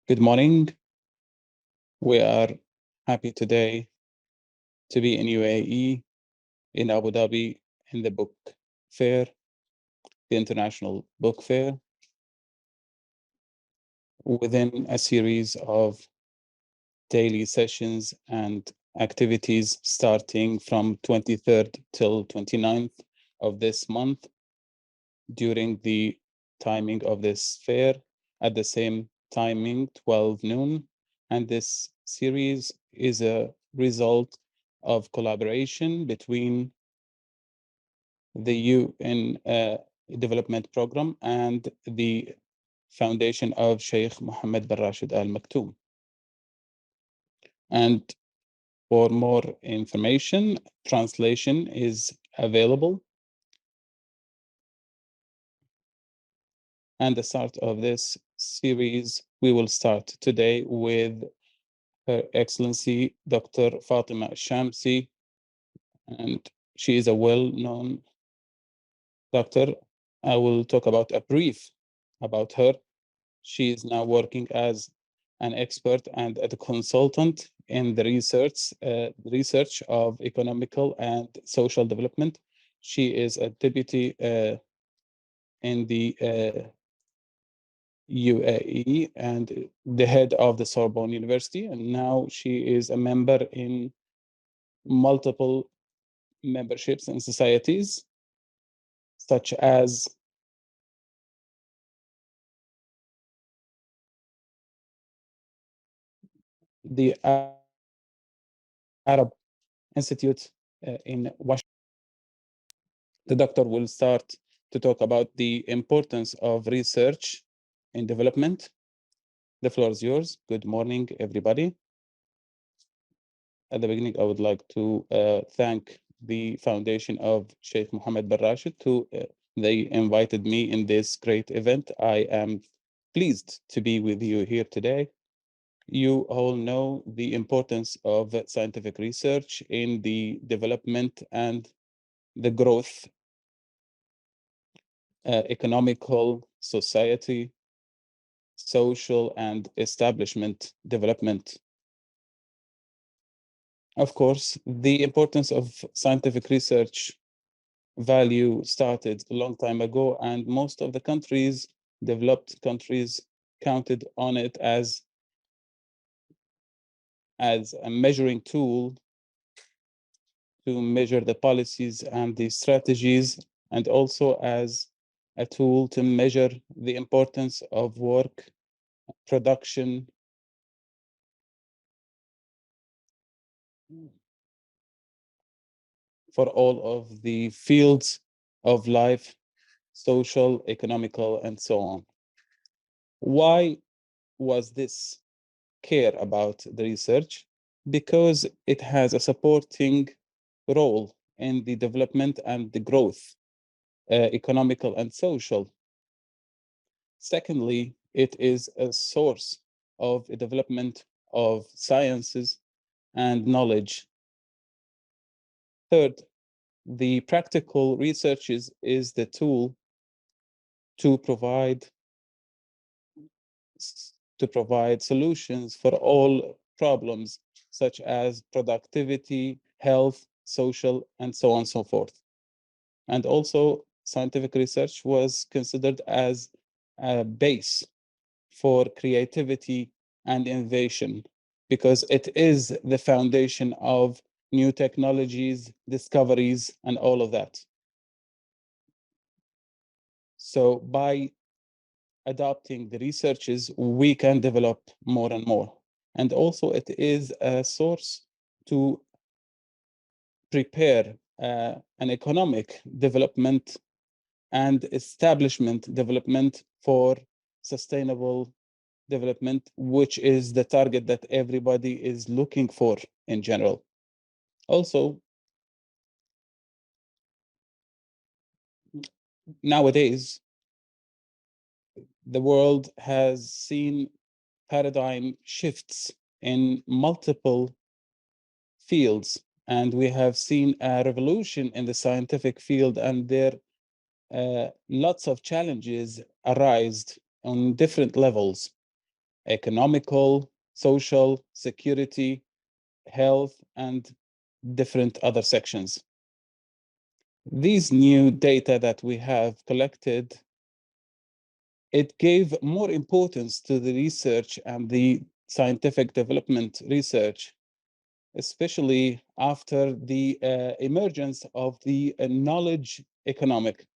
Good morning. We are happy today to be in UAE, in Abu Dhabi, in the book fair, the International Book Fair, within a series of daily sessions and activities starting from 23rd till 29th of this month during the timing of this fair at the same timing, 12 noon. And this series is a result of collaboration between the UN Development Program and the foundation of Sheikh Mohammed bin Rashid Al Maktoum. And for more information, translation is available. And the start of this series, we will start today with Her Excellency Dr. Fatima Al Shamsi, and she is a well-known doctor. I will talk about a brief about her. She is now working as an expert and a consultant in the research of economical and social development. She is a deputy in the UAE and the head of the Sorbonne University, and now she is a member in multiple memberships and societies, such as the Arab Institute in Washington. The doctor will start to talk about the importance of research in development. The floor is yours. Good morning, everybody. At the beginning, I would like to thank the foundation of Sheikh Mohammed bin Rashid. They invited me in this great event. I am pleased to be with you here today. You all know the importance of scientific research in the development and the growth, economical, society, social, and establishment development. Of course, the importance of scientific research value started a long time ago, and most of the countries, developed countries, counted on it as a measuring tool to measure the policies and the strategies, and also as a tool to measure the importance of work, production, for all of the fields of life, social, economical, and so on. Why was this care about the research? Because it has a supporting role in the development and the growth, economical and social. Secondly, it is a source of development of sciences and knowledge. Third, the practical research is the tool to provide solutions for all problems, such as productivity, health, social, and so on and so forth. And also, scientific research was considered as a base for creativity and innovation because it is the foundation of new technologies, discoveries, and all of that. So by adopting the researches, we can develop more and more. And also it is a source to prepare an economic development and establishment development for sustainable development, which is the target that everybody is looking for in general. Also, nowadays, the world has seen paradigm shifts in multiple fields, and we have seen a revolution in the scientific field, and there lots of challenges arise on different levels. economical, social, security, health, and different other sections. These new data that we have collected, it gave more importance to the research and the scientific development research, especially after the emergence of the knowledge economic,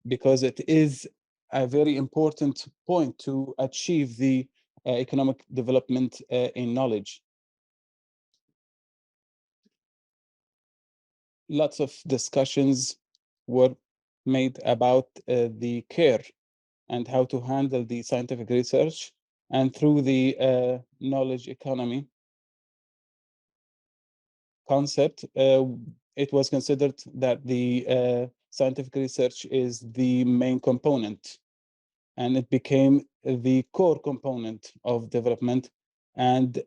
because it is a very important point to achieve the economic development in knowledge. Lots of discussions were made about the care and how to handle the scientific research, and through the knowledge economy concept, it was considered that the scientific research is the main component, and it became the core component of development. And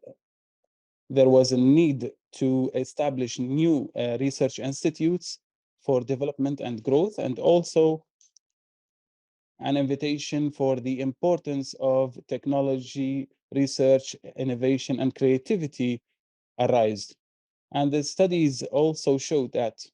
there was a need to establish new research institutes for development and growth, and also an invitation for the importance of technology, research, innovation, and creativity arise. And the studies also showed that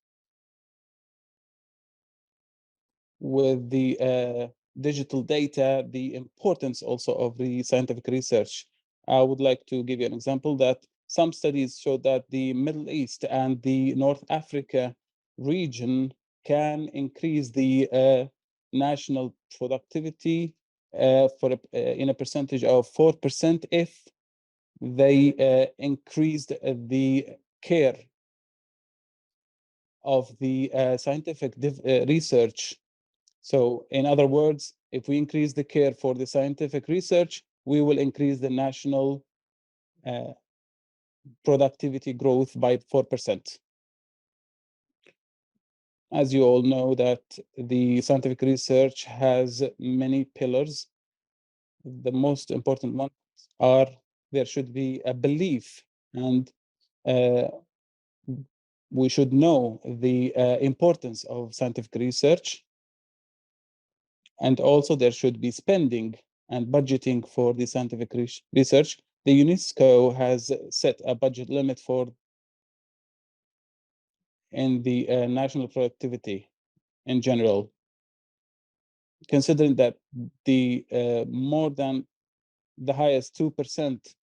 with the digital data, the importance also of the scientific research. I would like to give you an example that some studies show that the Middle East and the North Africa region can increase the national productivity in a percentage of 4% if they increased the care of the scientific research. So in other words, if we increase the care for the scientific research, we will increase the national uh, productivity growth by 4%. As you all know that the scientific research has many pillars. The most important ones are there should be a belief, and uh, we should know the importance of scientific research. And also there should be spending and budgeting for the scientific research. The UNESCO has set a budget limit for in the national productivity in general, considering that the more than the highest 2%,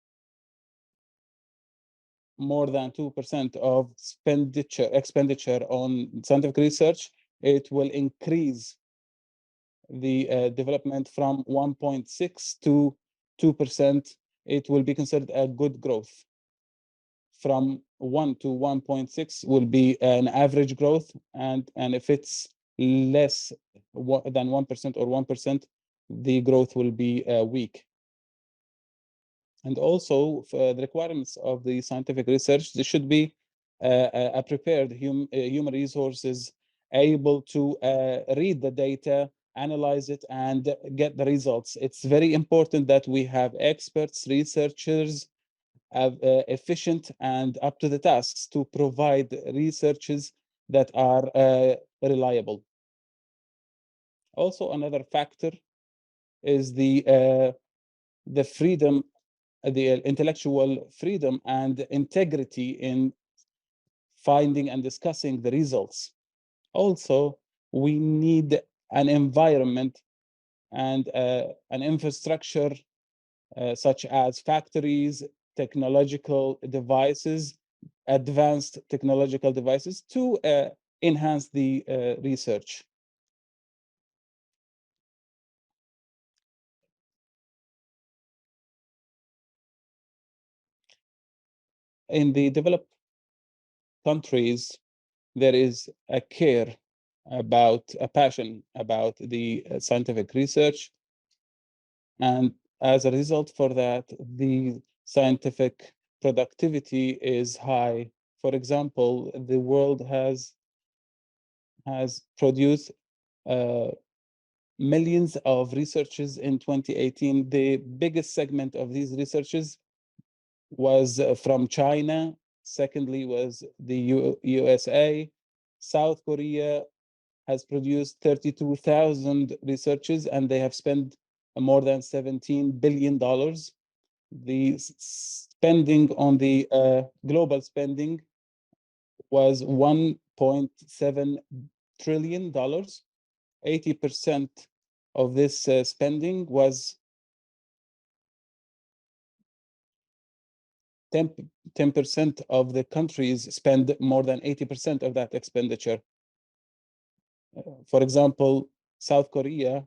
more than 2% of expenditure on scientific research, it will increase the development from 1.6 to 2%. It will be considered a good growth. From 1 to 1.6 will be an average growth, and if it's less than 1% or 1%, the growth will be weak. And also the requirements of the scientific research, there should be a prepared human resources able to read the data, analyze it, and get the results. It's very important that we have experts, researchers, efficient and up to the tasks to provide researches that are reliable. Also, another factor is the freedom, the intellectual freedom and integrity in finding and discussing the results. Also, we need an environment and an infrastructure such as factories, technological devices, advanced technological devices to enhance the research. In the developed countries, there is a care about a passion about the scientific research, and as a result for that, the scientific productivity is high. For example, the world has produced millions of researches in 2018. The biggest segment of these researches was from China. Secondly was the USA. South Korea has produced 32,000 researchers, and they have spent more than $17 billion. The spending on the global spending was $1.7 trillion. 80% of this spending was 10% of the countries spend more than 80% of that expenditure. For example, South Korea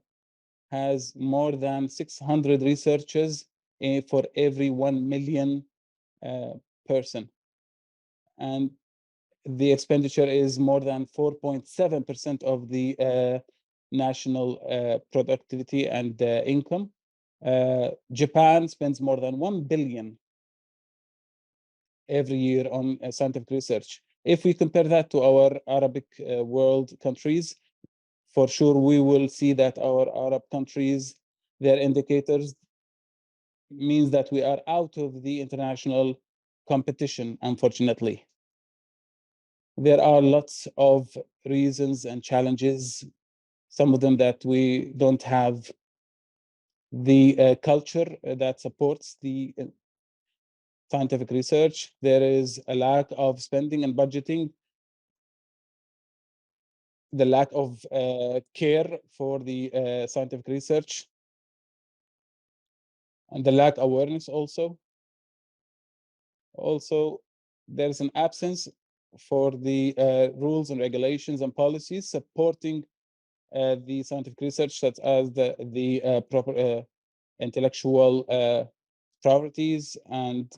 has more than 600 researchers for every 1 million person. And the expenditure is more than 4.7% of the national productivity and income. Japan spends more than 1 billion every year on scientific research. If we compare that to our Arabic world countries, for sure we will see that our Arab countries, their indicators means that we are out of the international competition, unfortunately. There are lots of reasons and challenges, some of them that we don't have the culture that supports the scientific research. There is a lack of spending and budgeting, the lack of care for the scientific research, and the lack of awareness also. Also, there's an absence for the rules and regulations and policies supporting the scientific research, such as the proper intellectual priorities and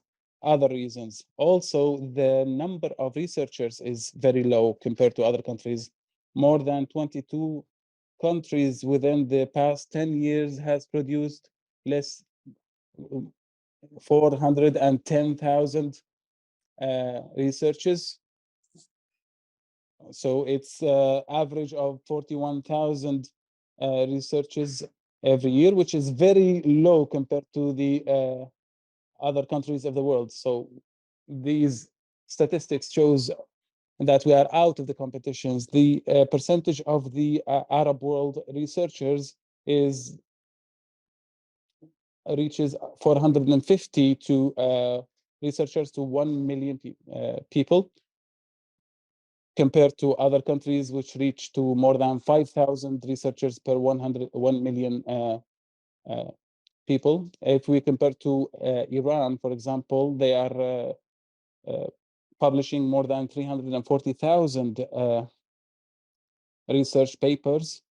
other reasons. Also, the number of researchers is very low compared to other countries. More than 22 countries within the past 10 years has produced less 410,000 researchers. So it's average of 41,000 researchers every year, which is very low compared to the other countries of the world. So these statistics shows that we are out of the competitions. The percentage of the Arab world researchers reaches 450 to researchers to 1 million people, compared to other countries which reach to more than 5,000 researchers per 1 million people. If we compare to Iran, for example, they are publishing more than 340,000 research papers.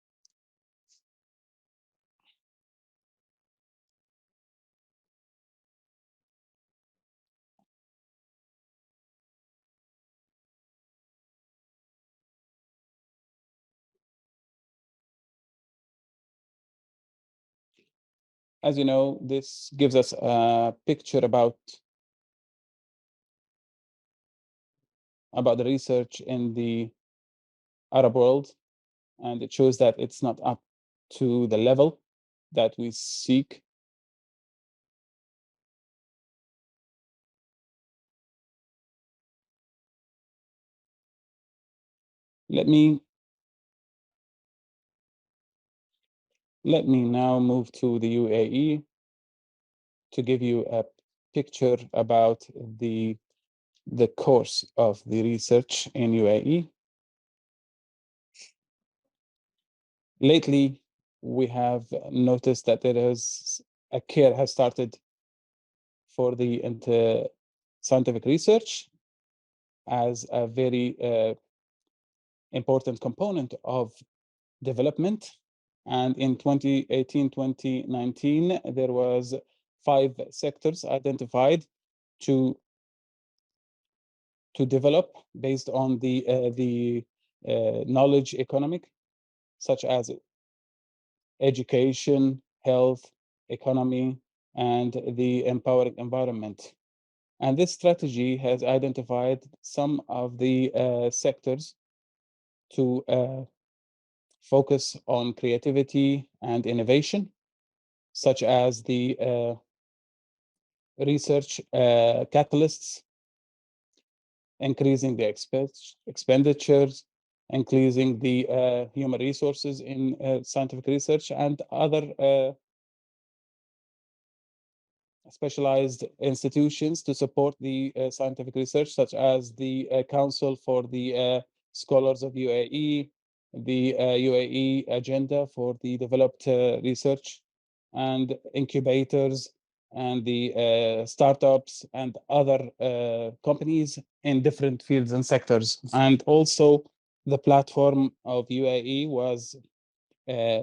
As you know, this gives us a picture about the research in the Arab world, and it shows that it's not up to the level that we seek. Let me now move to the UAE to give you a picture about the course of the research in UAE. Lately, we have noticed that there is a care has started for the scientific research as a very important component of development. And in 2018, 2019, there was 5 sectors identified to develop based on the knowledge economic, such as education, health, economy, and the empowering environment. And this strategy has identified some of the sectors to focus on creativity and innovation, such as the research catalysts, increasing the expenditures, increasing the human resources in scientific research, and other specialized institutions to support the scientific research, such as the Council for the Scholars of UAE, the UAE Agenda for the Developed Research, and incubators, and the startups and other companies in different fields and sectors. And also the platform of UAE was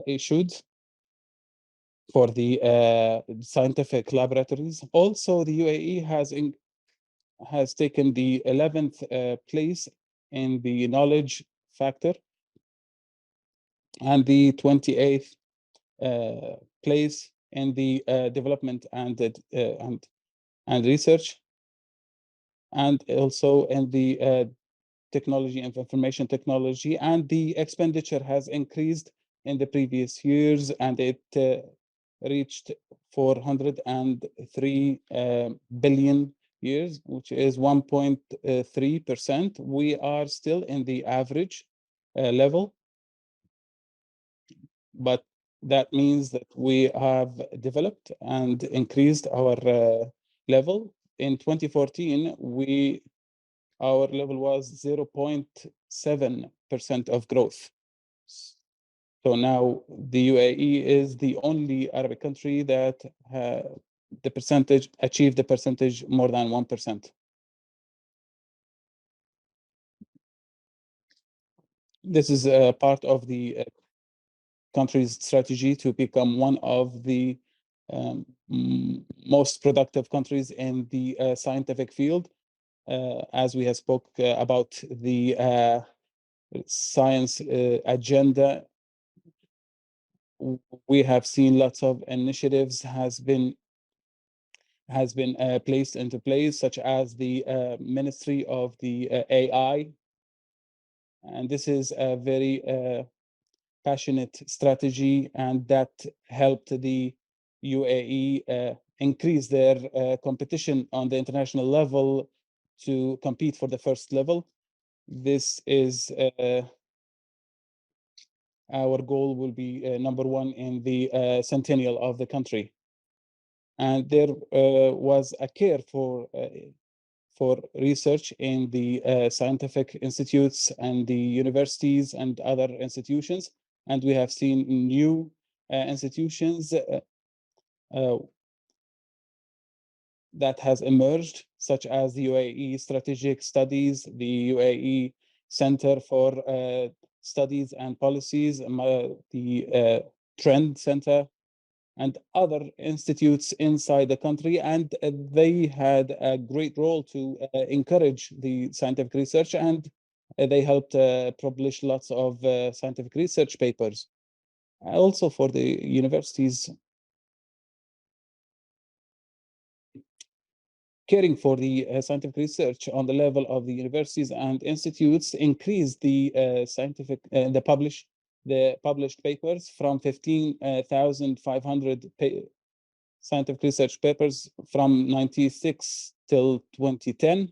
issued for the scientific laboratories. Also, the UAE has taken the 11th place in the knowledge factor and the 28th place in the development and research, and also in the technology and information technology. And the expenditure has increased in the previous years, and it reached 403 billion years, which is 1.3%. We are still in the average level, but that means that we have developed and increased our level. In 2014, our level was 0.7% of growth. So now the UAE is the only Arabic country that achieved the percentage more than 1%. This is a part of the country's strategy to become one of the most productive countries in the scientific field. As we have spoke about the science agenda, we have seen lots of initiatives has been placed into place, such as the Ministry of the AI. And this is a very passionate strategy, and that helped the UAE increase their competition on the international level to compete for the first level. This is our goal will be number one in the centennial of the country. And there was a care for research in the scientific institutes and the universities and other institutions. And we have seen new institutions that has emerged, such as the UAE Strategic Studies, the UAE Center for Studies and Policies, the Trend Center, and other institutes inside the country. And they had a great role to encourage the scientific research, and they helped publish lots of scientific research papers. Also for the universities, caring for the scientific research on the level of the universities and institutes increased the the published papers from 15,500 scientific research papers from 96 till 2010.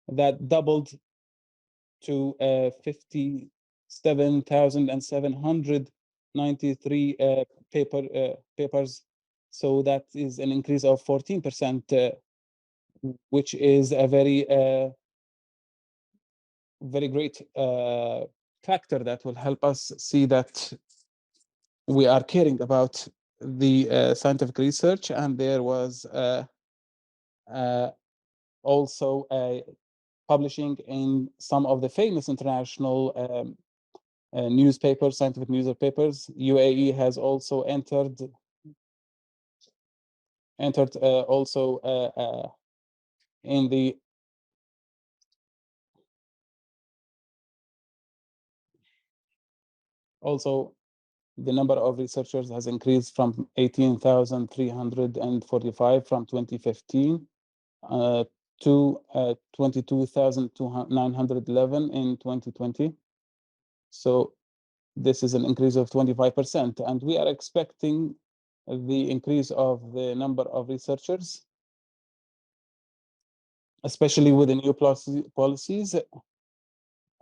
That doubled to 57,793 papers. So that is an increase of 14%, which is a very great factor that will help us see that we are caring about the scientific research. And there was also publishing in some of the famous international newspapers, scientific newspapers. UAE has also entered also in the also the number of researchers has increased from 18,345 from 2015 to 22,911 in 2020. So this is an increase of 25%, and we are expecting the increase of the number of researchers, especially with the new policies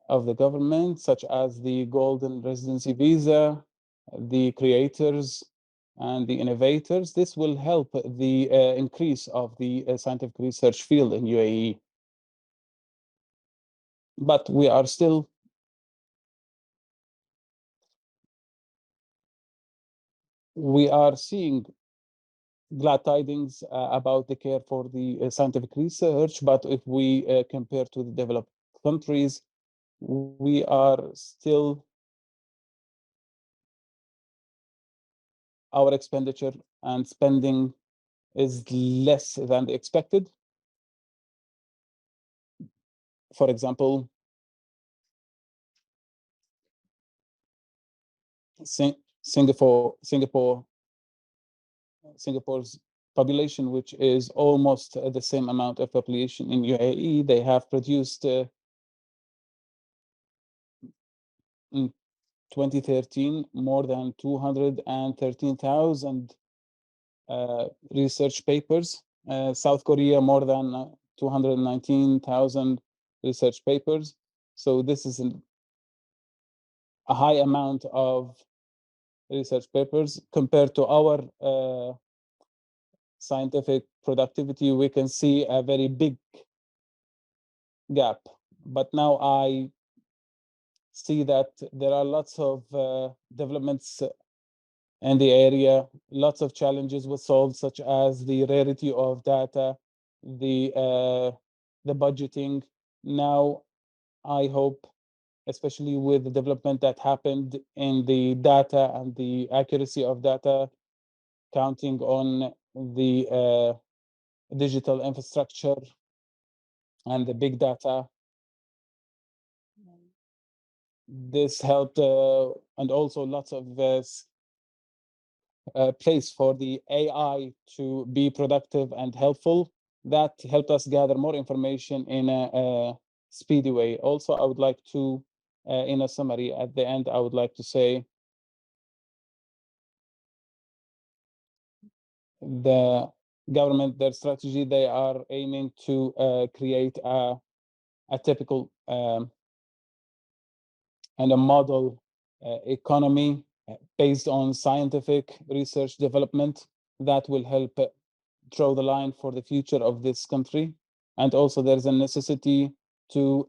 of the government, such as the golden residency visa, the creators and the innovators. This will help the increase of the scientific research field in UAE. But we are still seeing glad tidings about the care for the scientific research, but if we compare to the developed countries, we are still, our expenditure and spending is less than expected. For example, Singapore's population, which is almost the same amount of population in UAE, they have produced in 2013 more than 213,000 research papers. South Korea more than 219,000 research papers. So this is a high amount of research papers compared to our scientific productivity. We can see a very big gap. But now I see that there are lots of developments in the area, lots of challenges were solved, such as the rarity of data, the budgeting. Now, I hope, especially with the development that happened in the data and the accuracy of data, counting on the digital infrastructure and the big data. This helped, and also lots of place for the AI to be productive and helpful. That helped us gather more information in a speedy way. Also, I would like to, in a summary at the end, I would like to say the government, their strategy, they are aiming to create a typical and a model economy based on scientific research development that will help draw the line for the future of this country. And also there's a necessity to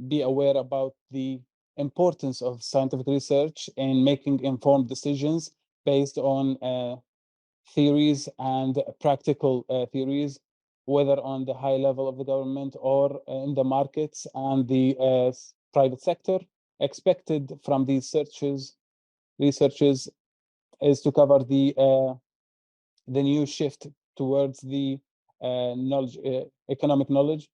be aware about the importance of scientific research in making informed decisions based on theories and practical theories, whether on the high level of the government or in the markets and the private sector. Expected from these researches is to cover the new shift towards the knowledge, economic knowledge.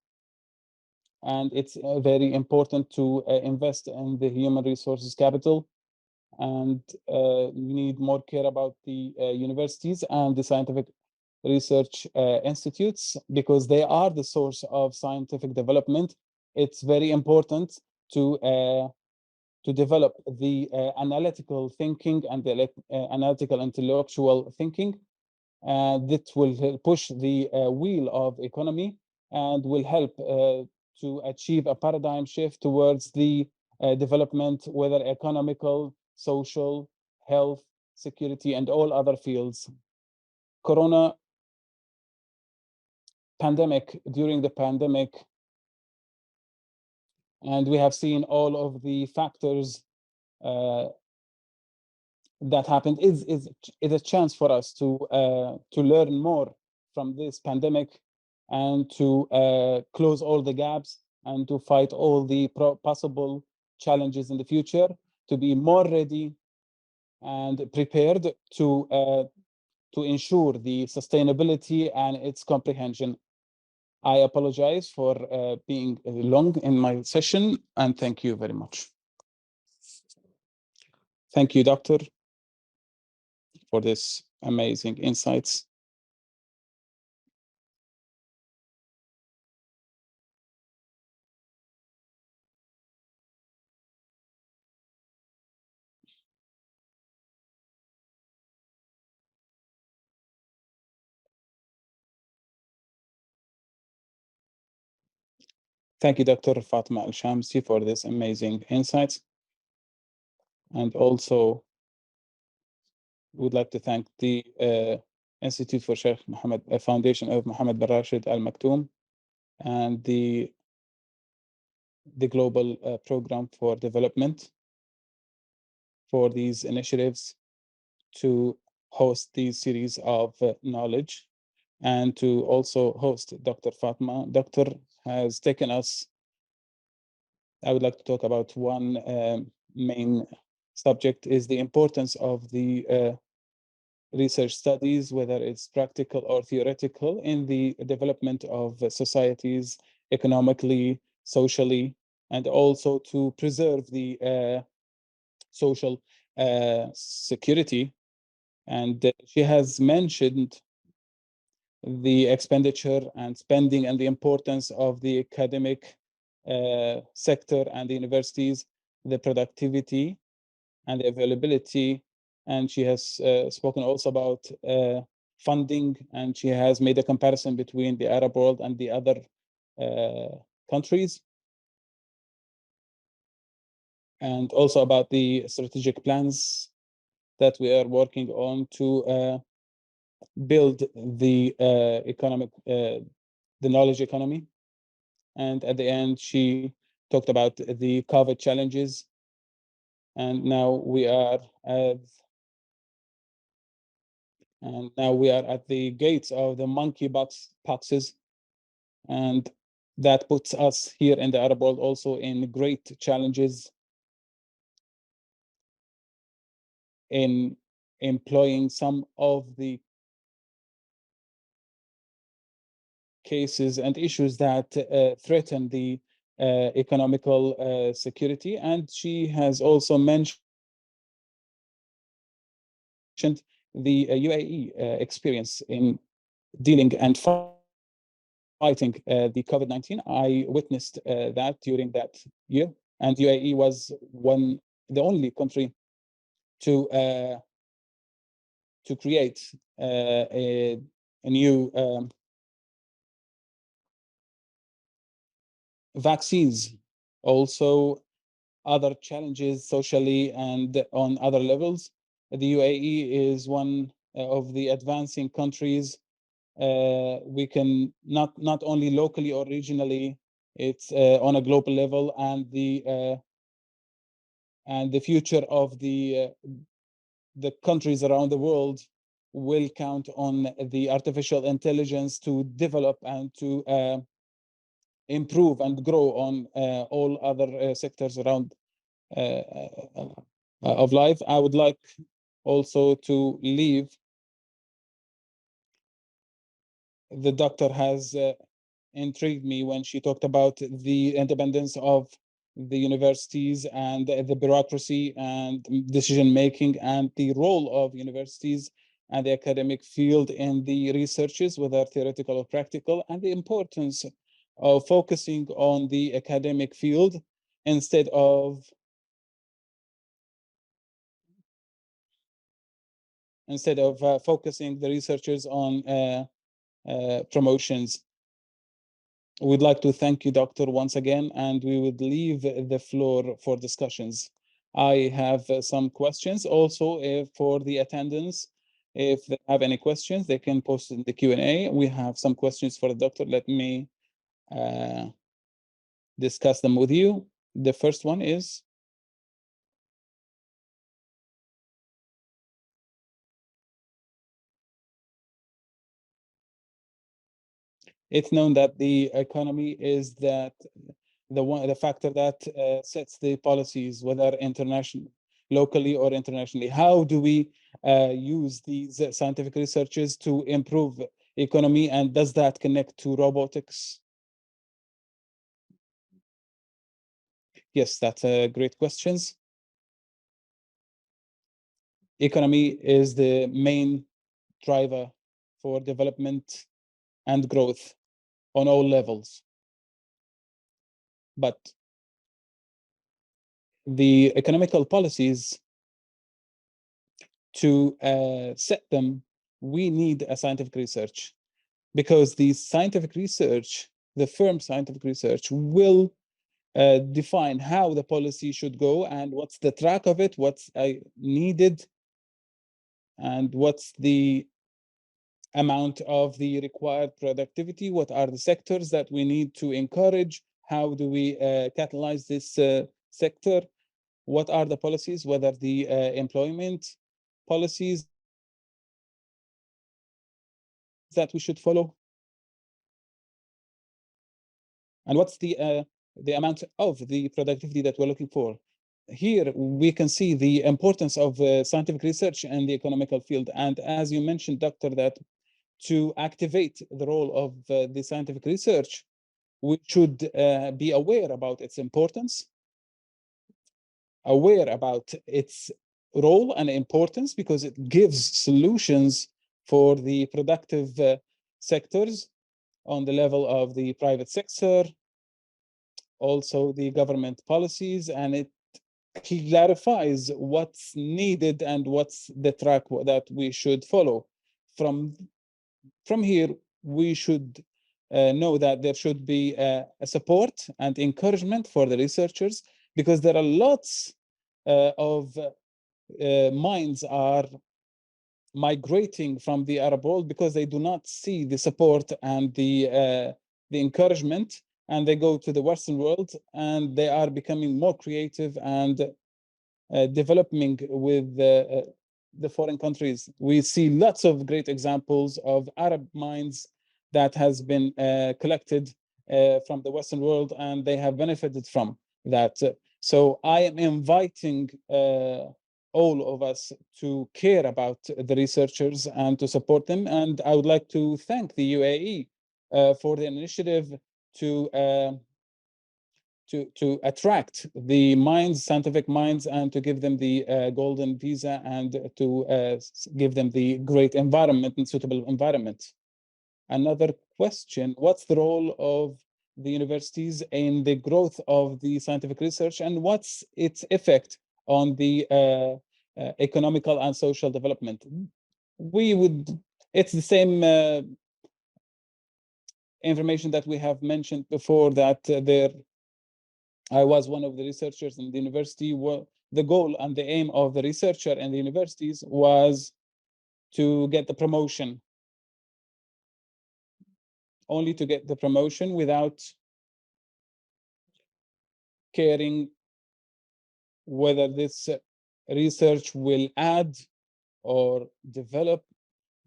And it's very important to invest in the human resources capital. And we need more care about the universities and the scientific research institutes, because they are the source of scientific development. It's very important to develop the analytical thinking and the analytical intellectual thinking. That will push the wheel of economy and will help to achieve a paradigm shift towards the development, whether economical, social, health, security, and all other fields. Corona pandemic, during the pandemic, and we have seen all of the factors that happened, is a chance for us to learn more from this pandemic and to close all the gaps and to fight all the possible challenges in the future, to be more ready and prepared to ensure the sustainability and its comprehension. I apologize for being long in my session, and thank you very much. Thank you, Doctor, for this amazing insights. Thank you, Dr. Fatima Al Shamsi, for this amazing insights. And also, would like to thank the Institute for Sheikh Mohammed, Foundation of Mohammed bin Rashid Al Maktoum, and the Global Program for Development for these initiatives to host these series of knowledge, and to also host Dr. Fatima. Doctor has taken us, I would like to talk about one main subject, is the importance of the research studies, whether it's practical or theoretical, in the development of societies economically, socially, and also to preserve the social security. And she has mentioned the expenditure and spending and the importance of the academic sector and the universities, the productivity and the availability. And she has spoken also about funding, and she has made a comparison between the Arab world and the other countries, and also about the strategic plans that we are working on to build the the knowledge economy. And at the end, she talked about the COVID challenges. And now we are at the gates of the poxes, and that puts us here in the Arab world also in great challenges in employing some of the cases and issues that threaten the economical security. And she has also mentioned the UAE experience in dealing and fighting the COVID-19. I witnessed that during that year, and UAE was the only country to create a new vaccines. Also, other challenges socially and on other levels. The UAE is one of the advancing countries. We can not only locally or regionally, it's on a global level, and the future of the countries around the world will count on the artificial intelligence to develop and to improve and grow on all other sectors around of life. I would like also to leave. The doctor has intrigued me when she talked about the independence of the universities and the bureaucracy and decision making, and the role of universities and the academic field in the researches, whether theoretical or practical, and the importance of focusing on the academic field instead of focusing the researchers on promotions. We'd like to thank you, Doctor, once again, and we would leave the floor for discussions. I have some questions also for the attendants. If they have any questions, they can post in the Q&A. We have some questions for the doctor. Let me discuss them with you. The first one is, it's known that the economy is the factor that sets the policies, whether locally or internationally. How do we use these scientific researches to improve economy, and does that connect to robotics? Yes, that's a great questions. Economy is the main driver for development and growth on all levels. But the economical policies, to set them, we need a scientific research, because the scientific research, the firm scientific research, will define how the policy should go and what's the track of it, what's needed, and what's the amount of the required productivity? What are the sectors that we need to encourage? How do we catalyze this sector? What are the policies, whether the employment policies that we should follow? And what's the amount of the productivity that we're looking for? Here we can see the importance of scientific research and the economical field. And as you mentioned, Doctor, that to activate the role of the scientific research, we should be aware about its importance, aware about its role and importance, because it gives solutions for the productive sectors on the level of the private sector, also the government policies, and it clarifies what's needed and what's the track that we should follow. From here, we should know that there should be a support and encouragement for the researchers, because there are lots of minds are migrating from the Arab world because they do not see the support and the encouragement, and they go to the Western world and they are becoming more creative and developing with the foreign countries. We see lots of great examples of Arab minds that has been collected from the Western world, and they have benefited from that. So I am inviting all of us to care about the researchers and to support them. And I would like to thank the UAE for the initiative to attract the minds, scientific minds, and to give them the golden visa, and to give them the great environment and suitable environment. Another question: what's the role of the universities in the growth of the scientific research, and what's its effect on the economical and social development? It's the same information that we have mentioned before, that I was one of the researchers in the university. The goal and the aim of the researcher in the universities was to get the promotion, only to get the promotion, without caring whether this research will add or develop,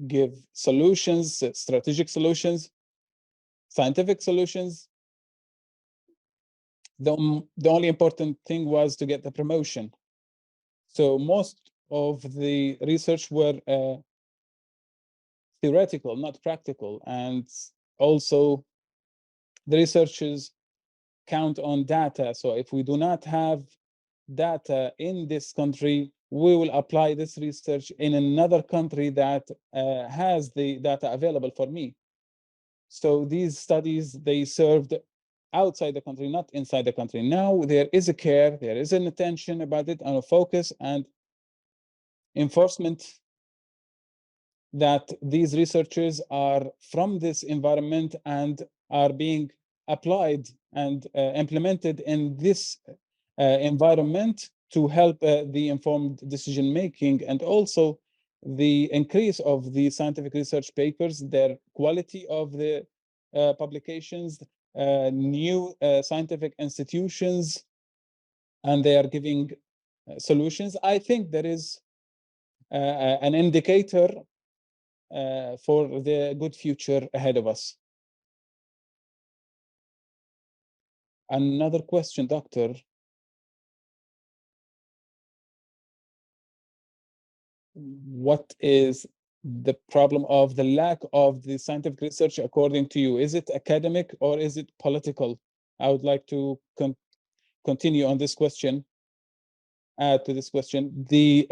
give solutions, strategic solutions, scientific solutions. The only important thing was to get the promotion. So most of the research were theoretical, not practical. And also the researchers count on data. So if we do not have data in this country, we will apply this research in another country that has the data available for me. So these studies, they served outside the country, not inside the country. Now there is a care, there is an attention about it, and a focus and enforcement that these researchers are from this environment and are being applied and implemented in this environment to help the informed decision making, and also the increase of the scientific research papers, their quality of the publications, new scientific institutions, and they are giving solutions. I think there is an indicator for the good future ahead of us. Another question, Doctor. What is the problem of the lack of the scientific research according to you? Is it academic or is it political? I would like to continue on this question, add to this question. The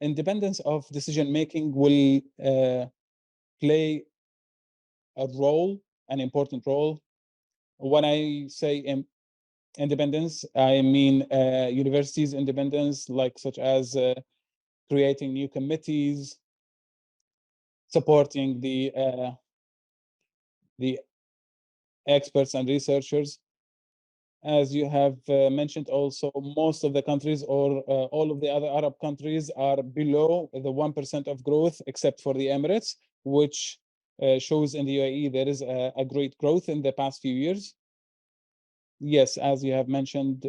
independence of decision making will play a role, an important role. When I say independence, I mean universities' independence, like such as creating new committees, supporting the experts and researchers, as you have mentioned also, most of the countries or all of the other Arab countries are below the 1% of growth, except for the Emirates, which shows in the UAE there is a great growth in the past few years. Yes, as you have mentioned,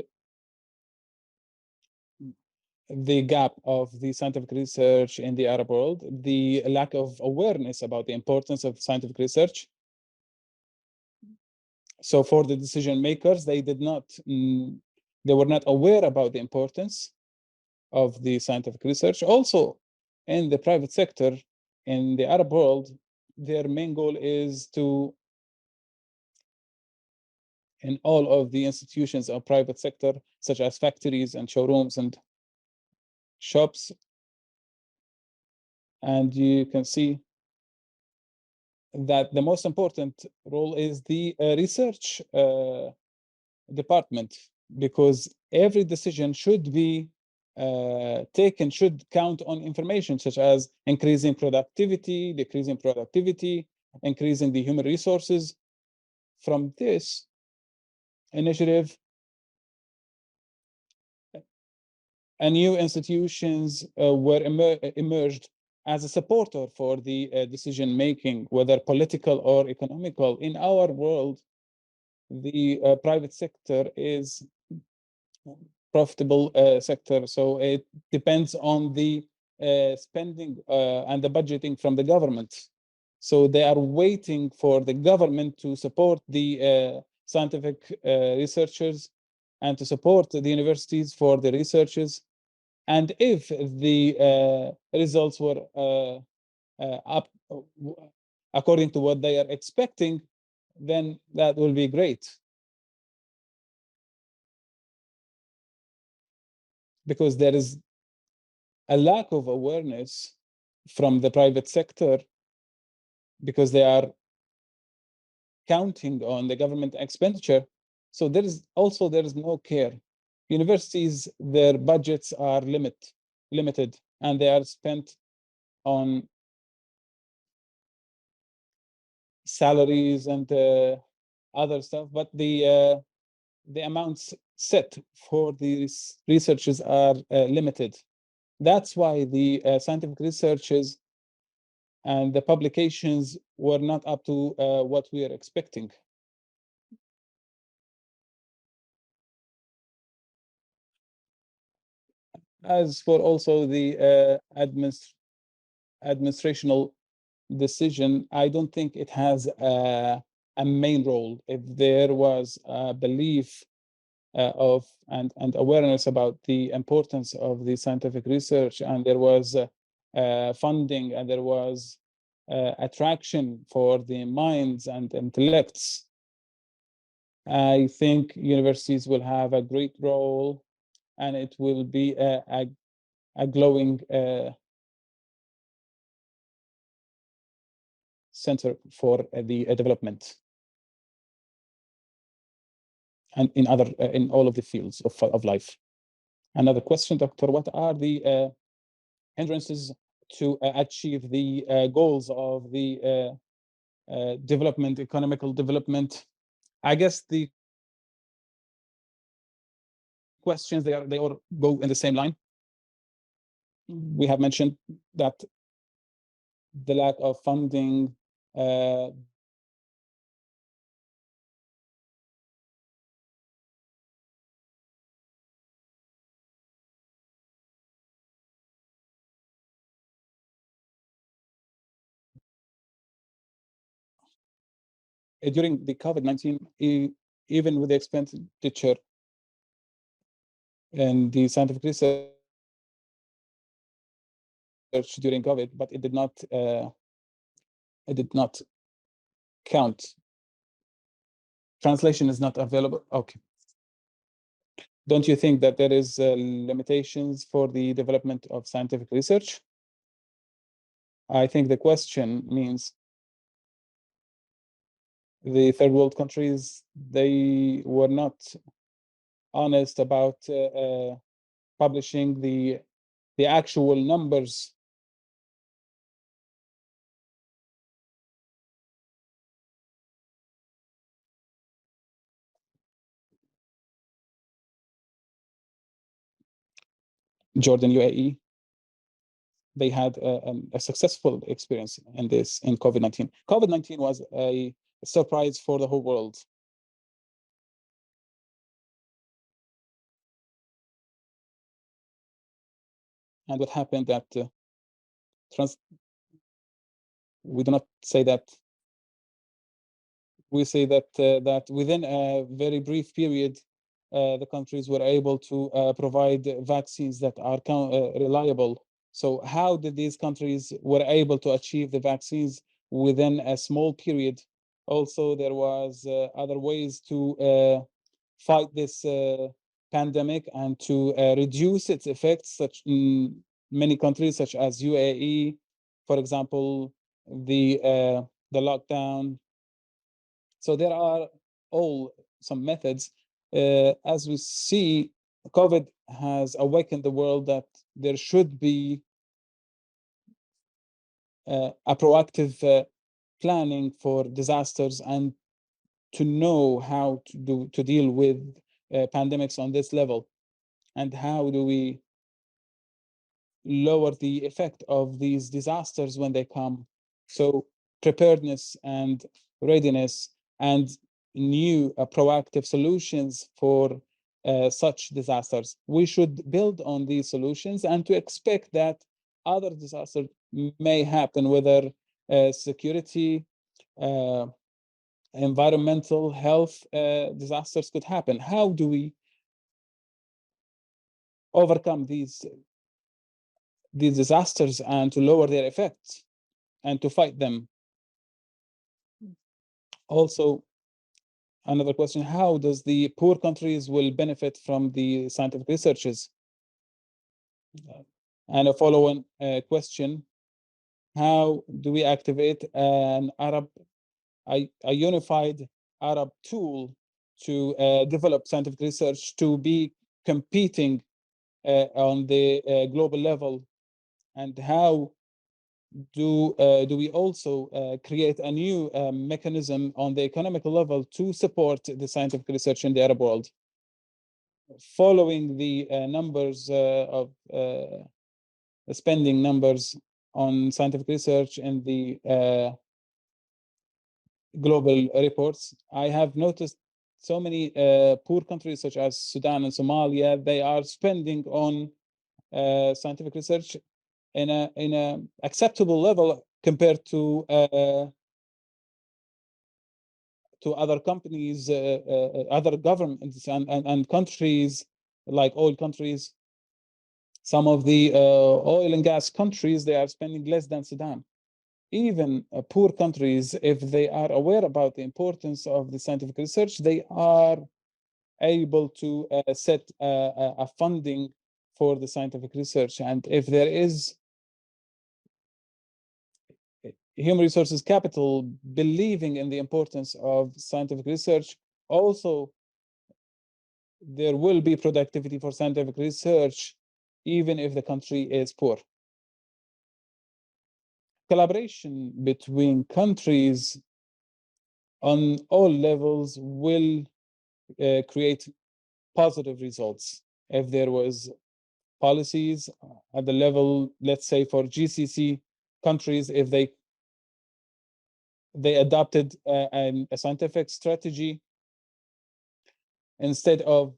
the gap of the scientific research in the Arab world, the lack of awareness about the importance of scientific research. So for the decision makers, they were not aware about the importance of the scientific research. Also, in the private sector, in the Arab world, their main goal is to, in all of the institutions of private sector, such as factories and showrooms and shops, and you can see that the most important role is the research department, because every decision should be taken, should count on information such as increasing productivity, decreasing productivity, increasing the human resources. From this initiative, new institutions were emerged as a supporter for the decision making, whether political or economical. In our world, the private sector is profitable sector, so it depends on the spending and the budgeting from the government. So they are waiting for the government to support the scientific researchers and to support the universities for the researches. And if the results were up according to what they are expecting, then that will be great. Because there is a lack of awareness from the private sector, because they are counting on the government expenditure. So there is no care. Universities, their budgets are limited, and they are spent on salaries and other stuff, but the amounts set for these researches are limited. That's why the scientific researches and the publications were not up to what we are expecting. As for also the administrational decision, I don't think it has a main role. If there was a belief of and awareness about the importance of the scientific research, and there was funding, and there was attraction for the minds and intellects, I think universities will have a great role, and it will be a glowing center for the development, and in all of the fields of life. Another question, Doctor: what are the hindrances to achieve the goals of the development, economical development? I guess the questions, they all go in the same line. We have mentioned that the lack of funding, during the COVID-19, even with the expenditure and the scientific research during COVID, but it did not count. Translation is not available. Okay. Don't you think that there is limitations for the development of scientific research? I think the question means the third world countries, they were not honest about publishing the actual numbers. Jordan, UAE, they had a successful experience in this in COVID-19. COVID-19 was a surprise for the whole world. And what happened that we do not say that we say that that within a very brief period, the countries were able to provide vaccines that are reliable. So how did these countries were able to achieve the vaccines within a small period? Also, there was other ways to fight this pandemic and to reduce its effects, such in many countries, such as UAE, for example, the lockdown. So there are all some methods. As we see, COVID has awakened the world that there should be a proactive planning for disasters and to know how to deal with pandemics on this level, and how do we lower the effect of these disasters when they come. So preparedness and readiness and new proactive solutions for such disasters. We should build on these solutions and to expect that other disasters may happen, whether security, uh, environmental, health disasters could happen. How do we overcome these disasters and to lower their effects and to fight them? Also, another question, how does the poor countries will benefit from the scientific researches? And a follow-on question, how do we activate a unified Arab tool to develop scientific research to be competing on the global level? And how do we also create a new mechanism on the economic level to support the scientific research in the Arab world? Following the numbers of spending numbers on scientific research in the global reports, I have noticed so many poor countries such as Sudan and Somalia, they are spending on scientific research in a acceptable level compared to other companies, other governments and countries, like oil countries. Some of the oil and gas countries, they are spending less than Sudan. Even poor countries, if they are aware about the importance of the scientific research, they are able to set a funding for the scientific research. And if there is human resources capital believing in the importance of scientific research, also there will be productivity for scientific research, even if the country is poor. Collaboration between countries on all levels will create positive results. If there was policies at the level, let's say for GCC countries, if they adopted a scientific strategy, instead of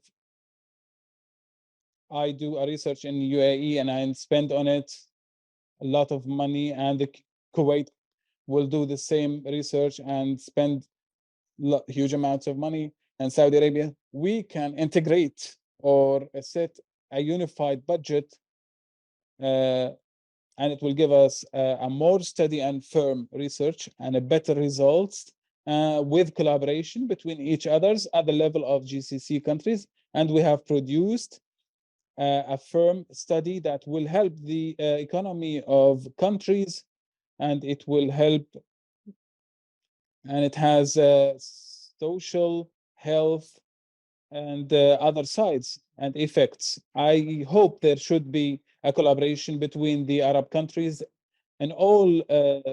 I do a research in UAE and I spend on it a lot of money, and the Kuwait will do the same research and spend huge amounts of money, and Saudi Arabia, we can integrate or set a unified budget, and it will give us a more steady and firm research and a better results with collaboration between each others at the level of GCC countries. And we have produced a firm study that will help the economy of countries, and it will help, and it has social, health, and other sides and effects. I hope there should be a collaboration between the Arab countries in all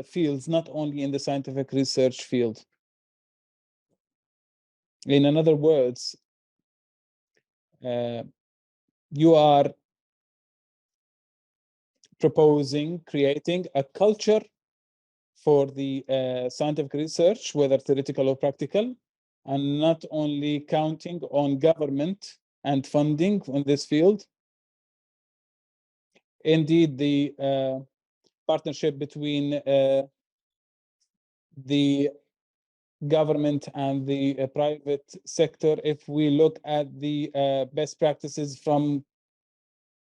fields, not only in the scientific research field. In other words, you are proposing creating a culture for the scientific research, whether theoretical or practical, and not only counting on government and funding in this field. Indeed, the partnership between the government and the private sector, if we look at the best practices from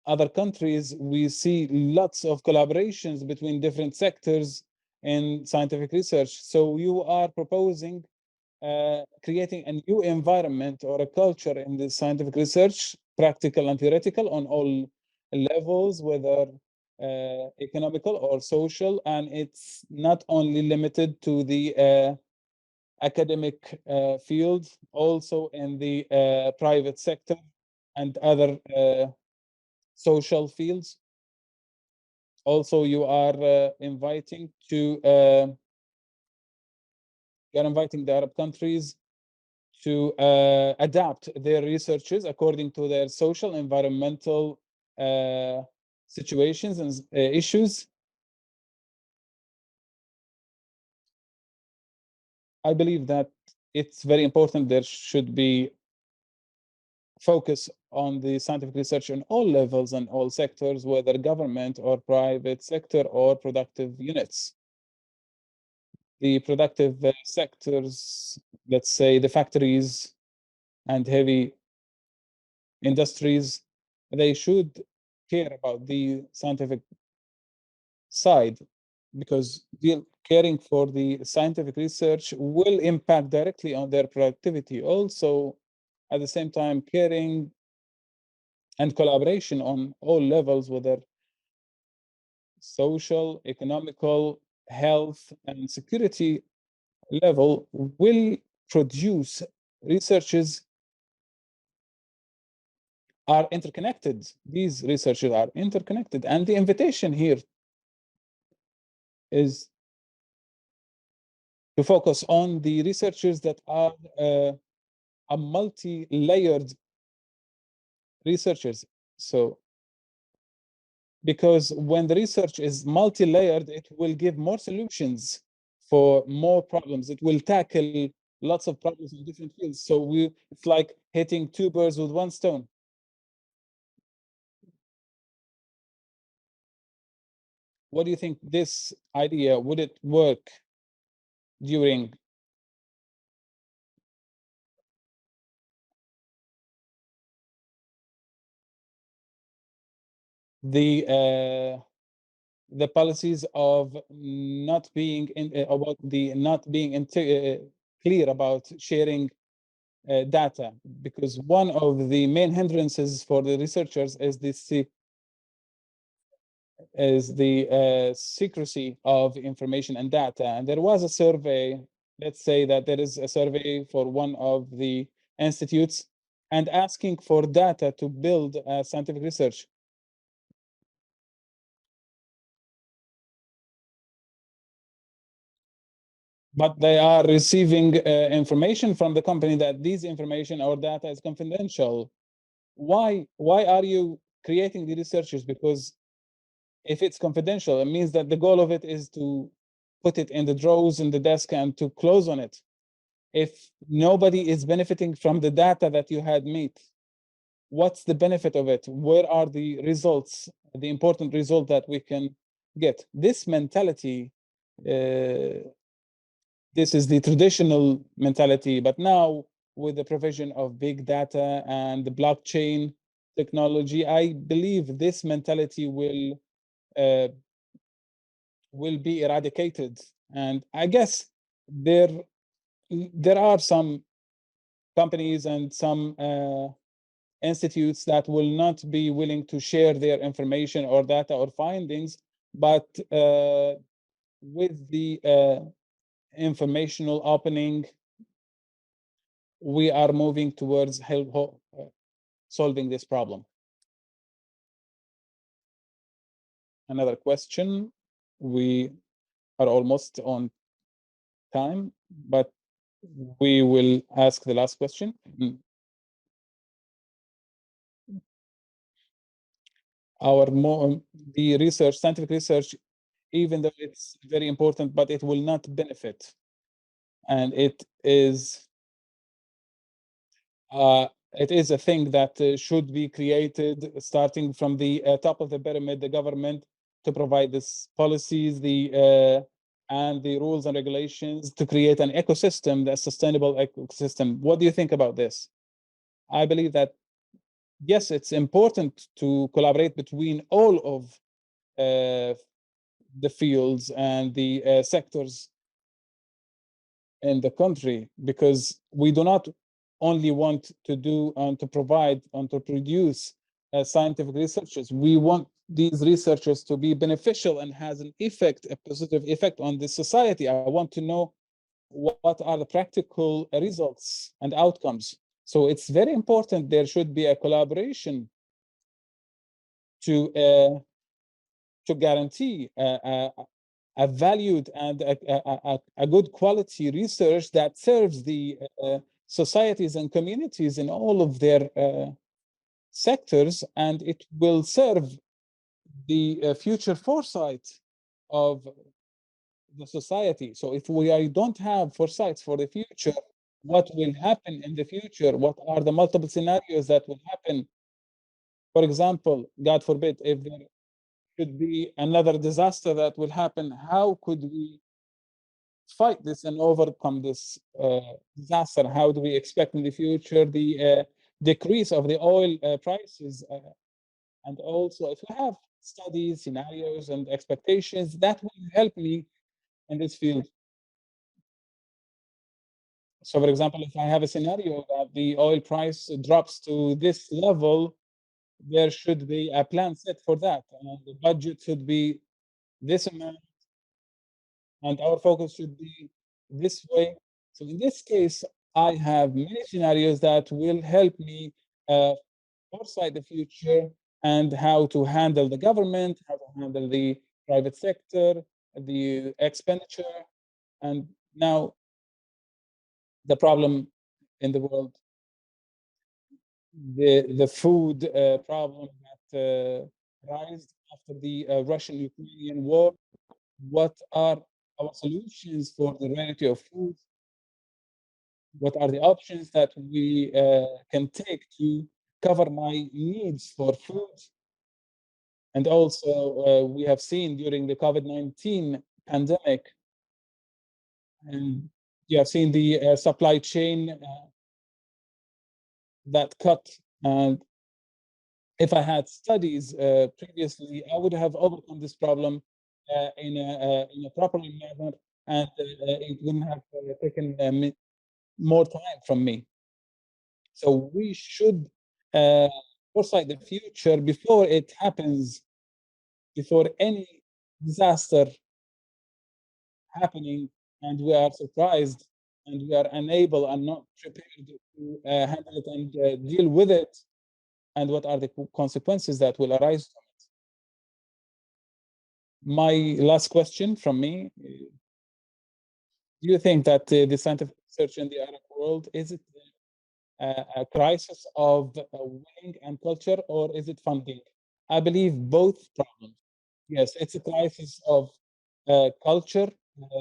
other countries, we see lots of collaborations between different sectors in scientific research. So you are proposing creating a new environment or a culture in the scientific research, practical and theoretical, on all levels, whether economical or social, and it's not only limited to the academic field, also in the private sector and other social fields. Also, you are inviting you're inviting the Arab countries to adapt their researches according to their social, environmental situations and issues. I believe that it's very important there should be focus on the scientific research in all levels and all sectors, whether government or private sector or productive units. The productive sectors, let's say the factories and heavy industries, they should care about the scientific side, because caring for the scientific research will impact directly on their productivity. Also, at the same time, caring and collaboration on all levels, whether social, economical, health, and security level, will produce researches are interconnected. These researches are interconnected. And the invitation here is to focus on the researchers that are a multi-layered researchers. So, because when the research is multi-layered, it will give more solutions for more problems. It will tackle lots of problems in different fields. So it's like hitting two birds with one stone. What do you think this idea, would it work during the policies of not being about the not being clear about sharing data, because one of the main hindrances for the researchers is the secrecy of information and data. And there was a survey, let's say that there is a survey for one of the institutes and asking for data to build scientific research. But they are receiving information from the company that these information or data is confidential. Why are you creating the researchers? Because if it's confidential, it means that the goal of it is to put it in the drawers in the desk and to close on it. If nobody is benefiting from the data that you had made, what's the benefit of it? Where are the results, the important result that we can get? This mentality, this is the traditional mentality, but now with the provision of big data and the blockchain technology, I believe this mentality uh, will be eradicated. And I guess there are some companies and some institutes that will not be willing to share their information or data or findings, but with the informational opening, we are moving towards solving this problem. Another question. We are almost on time, but we will ask the last question. the research, scientific research, even though it's very important, but it will not benefit. And it is a thing that should be created, starting from the top of the pyramid, the government, to provide these policies, and the rules and regulations to create an ecosystem, a sustainable ecosystem. What do you think about this? I believe that yes, it's important to collaborate between all of the fields and the sectors in the country, because we do not only want to do and to provide and to produce scientific researchers. We want these researchers to be beneficial and has an effect, a positive effect on the society. I want to know what are the practical results and outcomes. So it's very important there should be a collaboration to guarantee a valued and a good quality research that serves the societies and communities in all of their sectors, and it will serve the future foresight of the society. So if don't have foresights for the future, what will happen in the future? What are the multiple scenarios that will happen? For example, God forbid, if there should be another disaster that will happen, how could we fight this and overcome this disaster? How do we expect in the future the decrease of the oil prices? And also, if we have studies, scenarios, and expectations, that will help me in this field. So, for example, if I have a scenario that the oil price drops to this level, there should be a plan set for that, and the budget should be this amount, and our focus should be this way. So in this case, I have many scenarios that will help me foresight the future and how to handle the government, how to handle the private sector, the expenditure, and now the problem in the world, the food problem that rised after the Russian-Ukrainian war. What are our solutions for the variety of food? What are the options that we can take to cover my needs for food? And also, we have seen during the COVID-19 pandemic, and you have seen the supply chain that cut. And if I had studies previously, I would have overcome this problem in a proper manner, and it wouldn't have taken more time from me. So we should foresight the future before it happens, before any disaster happening, and we are surprised and we are unable and not prepared to handle it and deal with it, and what are the consequences that will arise from it. My last question from me: do you think that the scientific research in the Arab world, is it a crisis of willing and culture, or is it funding? I believe both problems. Yes, it's a crisis of culture,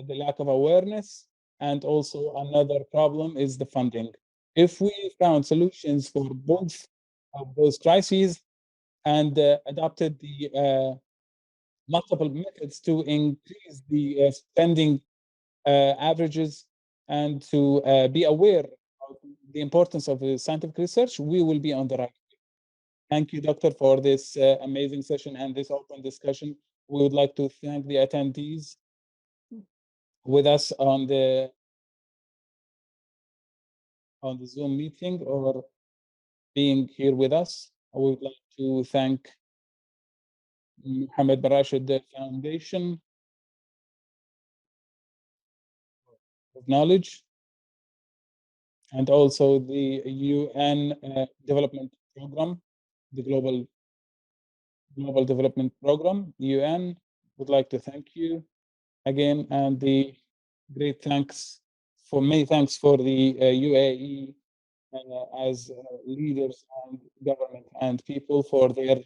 the lack of awareness, and also another problem is the funding. If we found solutions for both of those crises and adopted the multiple methods to increase the spending averages and to be aware of the importance of scientific research, we will be on the right way. Thank you, Doctor, for this amazing session and this open discussion. We would like to thank the attendees with us on the Zoom meeting or being here with us. I would like to thank Mohammed bin Rashid Foundation of Knowledge, and also the UN Development Program, the Global Development Program, UN. Would like to thank you again, and the many thanks for the UAE as leaders and government and people for their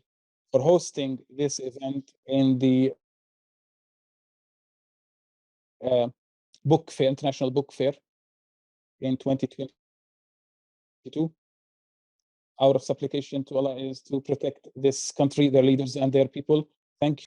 for hosting this event in the book fair, International Book Fair in 2022. Our supplication to Allah is to protect this country, their leaders, and their people. Thank you.